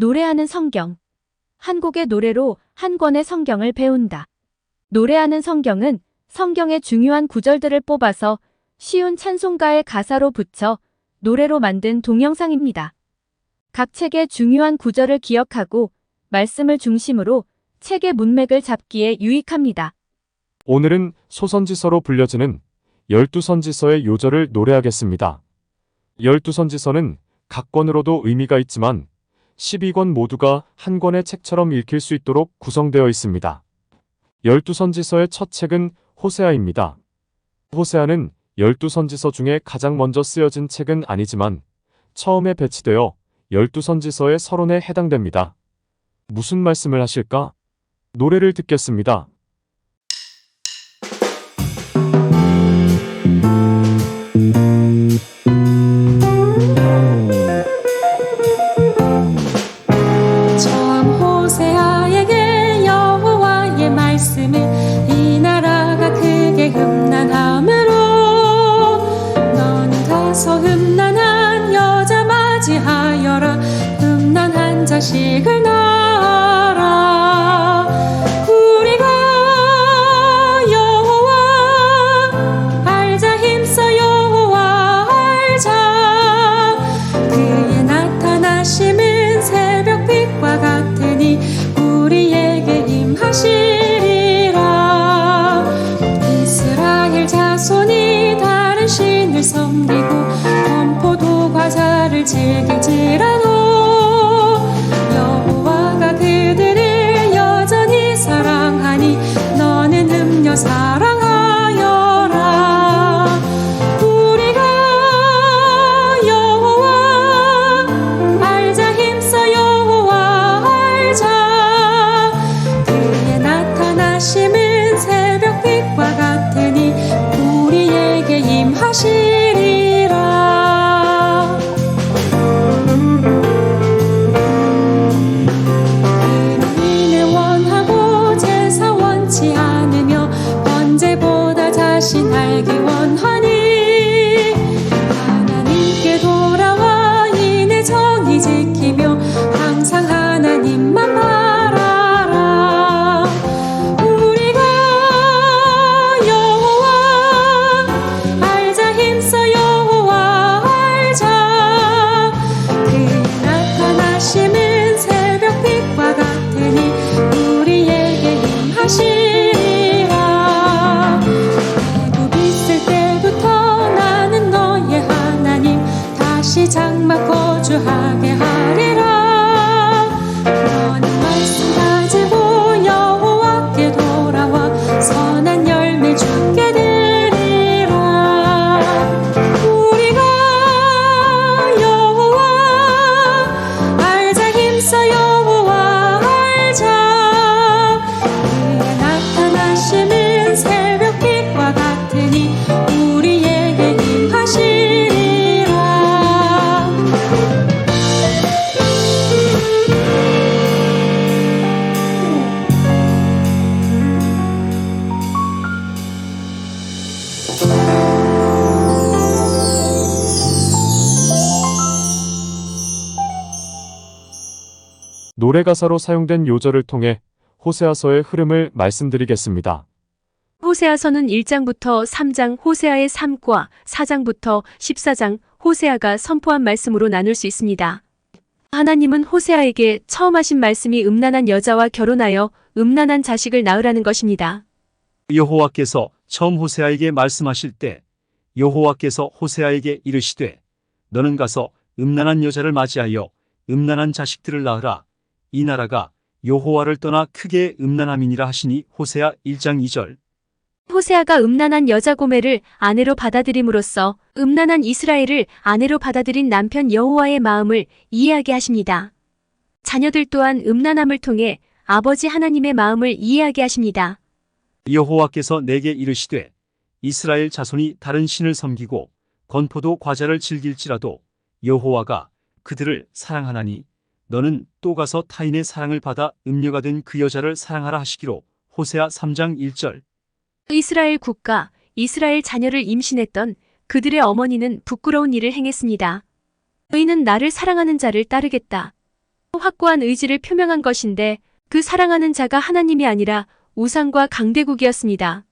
노래하는 성경. 한 곡의 노래로 한 권의 성경을 배운다. 노래하는 성경은 성경의 중요한 구절들을 뽑아서 쉬운 찬송가의 가사로 붙여 노래로 만든 동영상입니다. 각 책의 중요한 구절을 기억하고 말씀을 중심으로 책의 문맥을 잡기에 유익합니다. 오늘은 소선지서로 불려지는 12선지서의 요절을 노래하겠습니다. 12선지서는 각 권으로도 의미가 있지만 12권 모두가 한 권의 책처럼 읽힐 수 있도록 구성되어 있습니다. 12선지서의 첫 책은 호세아입니다. 호세아는 12선지서 중에 가장 먼저 쓰여진 책은 아니지만 처음에 배치되어 12선지서의 서론에 해당됩니다. 무슨 말씀을 하실까? 노래를 듣겠습니다. 참 호세아에게 여호와의 말씀을 이 나라가 크게 흠난함으로 너는 가서 흠난한 여자 맞이하여라. 흠난한 자식을 낳아라. 우리가 여호와 알자. 힘써 여호와 알자. 그의 나타나심은 새벽빛과 같으니 우리에게 임하시리라. 이스라엘 자손이 다른 신을 섬기고 건포도 과자를 즐길지라도 여호와가 그들을 여전히 사랑하니 너는 음녀 사랑하여라. 우리가 여호와 알자. 힘써 여호와 알자. 그의 나타나심은 새벽빛과 같으니 우리에게 임하시리라. 의인을 원하고 제사 원치 않으며 번제보다 자신 알기 원하니 하나님께 돌아와 인의 정의 지키며 항상 하나님만 바라라. 우리가 여호와 알자. 힘써 여호와 알자. 그의 나타나심은 새벽빛과 같으니 우리에게 임하시리라. 애굽 있을 때부터 나는 너의 하나님 다시 장막 거주하게 하리라. 너는 말씀 가지고 여호와께 돌아와 선한 열매 주게 되리라. 우리가 여호와 알자. 힘써 여호와 알자. 그의 나타나심은 새벽빛과 같으니 우리에게 임하시리라. 노래 가사로 사용된 요절을 통해 호세아서의 흐름을 말씀드리겠습니다. 호세아서는 1장부터 3장 호세아의 삶과 4장부터 14장 호세아가 선포한 말씀으로 나눌 수 있습니다. 하나님은 호세아에게 처음 하신 말씀이 음란한 여자와 결혼하여 음란한 자식을 낳으라는 것입니다. 여호와께서 처음 호세아에게 말씀하실 때 여호와께서 호세아에게 이르시되 너는 가서 음란한 여자를 맞이하여 음란한 자식들을 낳으라. 이 나라가 여호와를 떠나 크게 음란함이니라 하시니 호세아 1장 2절. 호세아가 음란한 여자 고멜을 아내로 받아들임으로써 음란한 이스라엘을 아내로 받아들인 남편 여호와의 마음을 이해하게 하십니다. 자녀들 또한 음란함을 통해 아버지 하나님의 마음을 이해하게 하십니다. 여호와께서 내게 이르시되 이스라엘 자손이 다른 신을 섬기고 건포도 과자를 즐길지라도 여호와가 그들을 사랑하나니 너는 또 가서 타인의 사랑을 받아 음녀가 된 그 여자를 사랑하라 하시기로 호세아 3장 1절. 이스라엘 국가, 이스라엘 자녀를 임신했던 그들의 어머니는 부끄러운 일을 행했습니다. 너희는 나를 사랑하는 자를 따르겠다. 확고한 의지를 표명한 것인데 그 사랑하는 자가 하나님이 아니라 우상과 강대국이었습니다.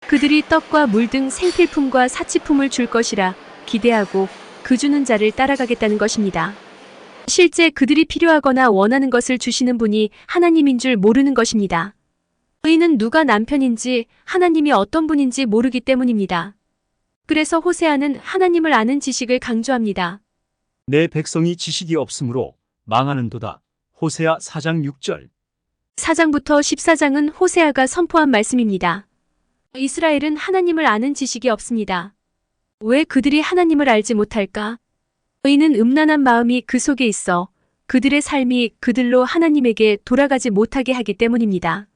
그들이 떡과 물 등 생필품과 사치품을 줄 것이라 기대하고 그 주는 자를 따라가겠다는 것입니다. 실제 그들이 필요하거나 원하는 것을 주시는 분이 하나님인 줄 모르는 것입니다. 의인은 누가 남편인지 하나님이 어떤 분인지 모르기 때문입니다. 그래서 호세아는 하나님을 아는 지식을 강조합니다. 내 백성이 지식이 없으므로 망하는도다. 호세아 4장 6절. 4장부터 14장은 호세아가 선포한 말씀입니다. 이스라엘은 하나님을 아는 지식이 없습니다. 왜 그들이 하나님을 알지 못할까? 의인은 음란한 마음이 그 속에 있어 그들의 삶이 그들로 하나님에게 돌아가지 못하게 하기 때문입니다.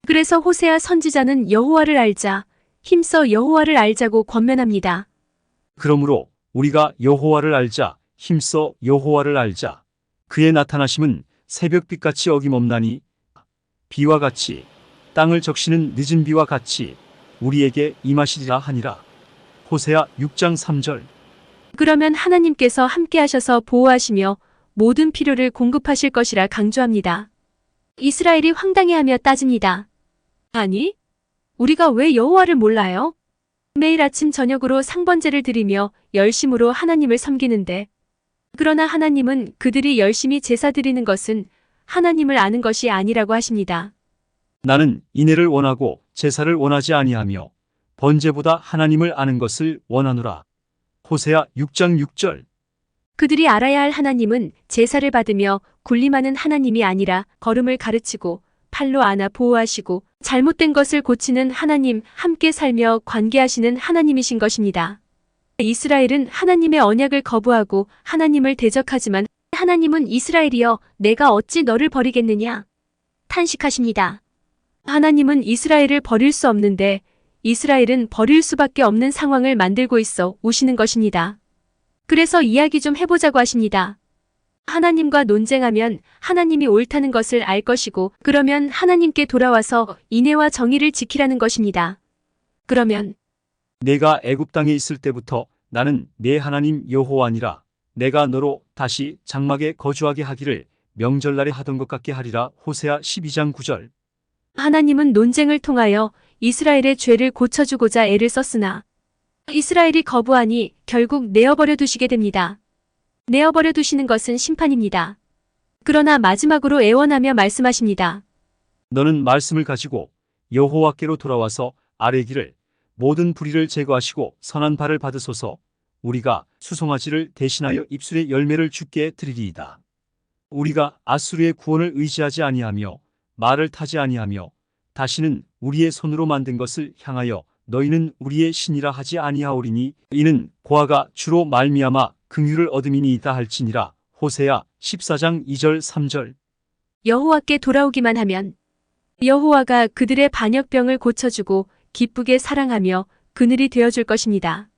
그래서 호세아 선지자는 여호와를 알자, 힘써 여호와를 알자고 권면합니다. 그러므로 우리가 여호와를 알자, 힘써 여호와를 알자. 그의 나타나심은 새벽빛같이 어김없나니 비와 같이 땅을 적시는 늦은 비와 같이 우리에게 임하시리라 하니라. 호세아 6장 3절. 그러면 하나님께서 함께 하셔서 보호하시며 모든 필요를 공급하실 것이라 강조합니다. 이스라엘이 황당해하며 따집니다. 아니, 우리가 왜 여호와를 몰라요? 매일 아침 저녁으로 상번제를 드리며 열심으로 하나님을 섬기는데, 그러나 하나님은 그들이 열심히 제사 드리는 것은 하나님을 아는 것이 아니라고 하십니다. 나는 인애를 원하고 제사를 원하지 아니하며 번제보다 하나님을 아는 것을 원하노라. 호세아 6장 6절. 그들이 알아야 할 하나님은 제사를 받으며 군림하는 하나님이 아니라 걸음을 가르치고 팔로 안아 보호하시고 잘못된 것을 고치는 하나님, 함께 살며 관계하시는 하나님이신 것입니다. 이스라엘은 하나님의 언약을 거부하고 하나님을 대적하지만 하나님은 이스라엘이여 내가 어찌 너를 버리겠느냐 탄식하십니다. 하나님은 이스라엘을 버릴 수 없는데 이스라엘은 버릴 수밖에 없는 상황을 만들고 있어 우시는 것입니다. 그래서 이야기 좀 해보자고 하십니다. 하나님과 논쟁하면 하나님이 옳다는 것을 알 것이고 그러면 하나님께 돌아와서 인애와 정의를 지키라는 것입니다. 그러면 내가 애굽 땅에 있을 때부터 나는 내 하나님 여호와니라. 내가 너로 다시 장막에 거주하게 하기를 명절날에 하던 것 같게 하리라. 호세아 12장 9절. 하나님은 논쟁을 통하여 이스라엘의 죄를 고쳐주고자 애를 썼으나 이스라엘이 거부하니 결국 내어버려 두시게 됩니다. 내어버려 두시는 것은 심판입니다. 그러나 마지막으로 애원하며 말씀하십니다. 너는 말씀을 가지고 여호와께로 돌아와서 아뢰기를 모든 불의를 제거하시고 선한 발을 받으소서. 우리가 수송아지를 대신하여 입술의 열매를 주께 드리리이다. 우리가 아수르의 구원을 의지하지 아니하며 말을 타지 아니하며 다시는 우리의 손으로 만든 것을 향하여 너희는 우리의 신이라 하지 아니하오리니 이는 고아가 주로 말미암아 긍휼을 얻음이니이다 할지니라. 호세아 14장 2절 3절. 여호와께 돌아오기만 하면 여호와가 그들의 반역병을 고쳐주고 기쁘게 사랑하며 그늘이 되어줄 것입니다.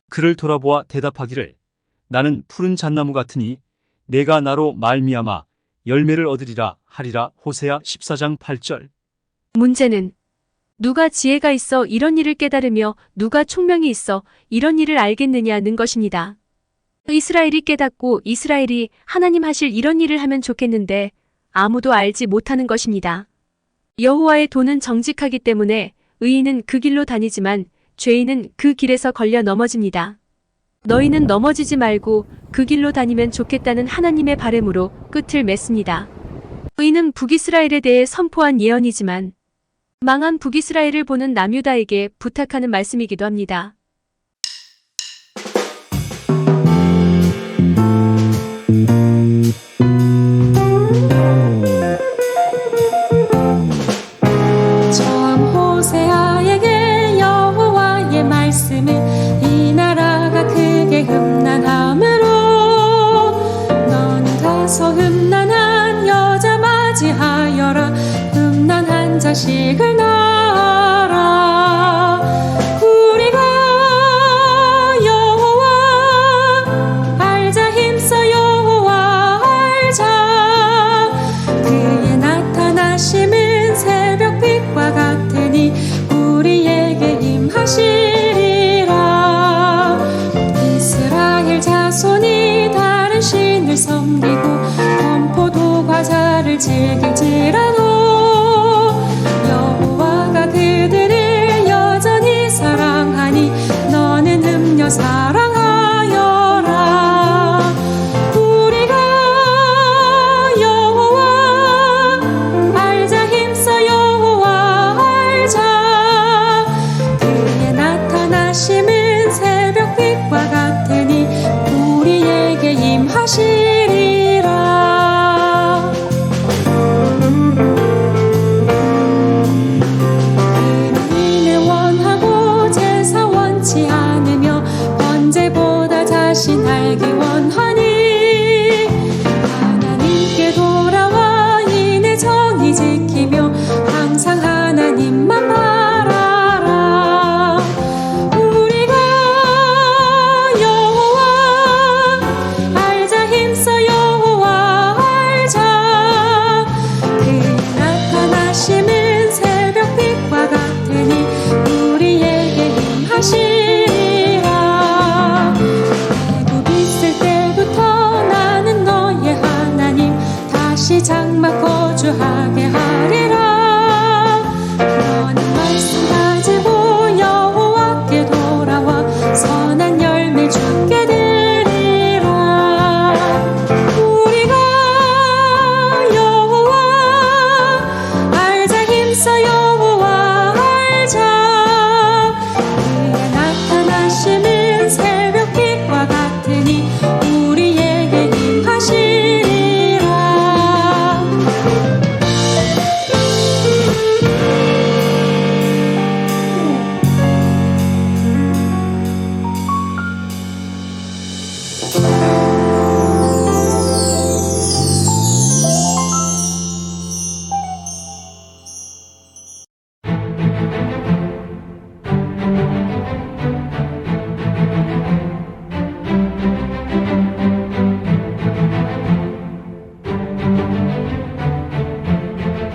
그를 돌아보아 대답하기를 나는 푸른 잣나무 같으니 내가 나로 말미암아 열매를 얻으리라 하리라. 호세아 14장 8절. 문제는 누가 지혜가 있어 이런 일을 깨달으며 누가 총명이 있어 이런 일을 알겠느냐는 것입니다. 이스라엘이 깨닫고 이스라엘이 하나님 하실 이런 일을 하면 좋겠는데 아무도 알지 못하는 것입니다. 여호와의 도는 정직하기 때문에 의인은 그 길로 다니지만 죄인은 그 길에서 걸려 넘어집니다. 너희는 넘어지지 말고 그 길로 다니면 좋겠다는 하나님의 바램으로 끝을 맺습니다. 의인은 북이스라엘에 대해 선포한 예언이지만 망한 북이스라엘을 보는 남유다에게 부탁하는 말씀이기도 합니다. 처음 호세아에게 여호와의 말씀을 이 나라가 크게 흠난함으로 너는 가서 흠난한 여자 맞이하여라. 흠난한 자식을 낳아라. 우리가 여호와 알자. 힘써 여호와 알자. 그의 나타나심은 새벽빛과 같으니 우리에게 임하시리라. 이스라엘 자손이 다른 신을 섬기고 범포도 가사를 즐길지라도 여호와가 그들을 여전히 사랑하니 너는 음녀 사랑하여라. 우리가 여호와 알자, 힘써 여호와 알자. 그의 나타나심은 새벽빛과 같으니 우리에게 임하시리라. 그로 인해 원하고 제사 원치 않으며 번제보다 자신 알기 원하니 하나님께 돌아와 인의 정의 지키며 항상 하나님만 바라라. 우리가 여호와 알자, 힘써 여호와 알자. 그의 나타나심은 새벽빛과 같으니 우리에게 임하시리라. 해도 있을 때부터 나는 너의 하나님 다시 장막 거주하게 하리라. 너는 말씀 가지고 여호와께 돌아와 선한 열매 주게 되리라. 우리가 여호와 알자, 힘써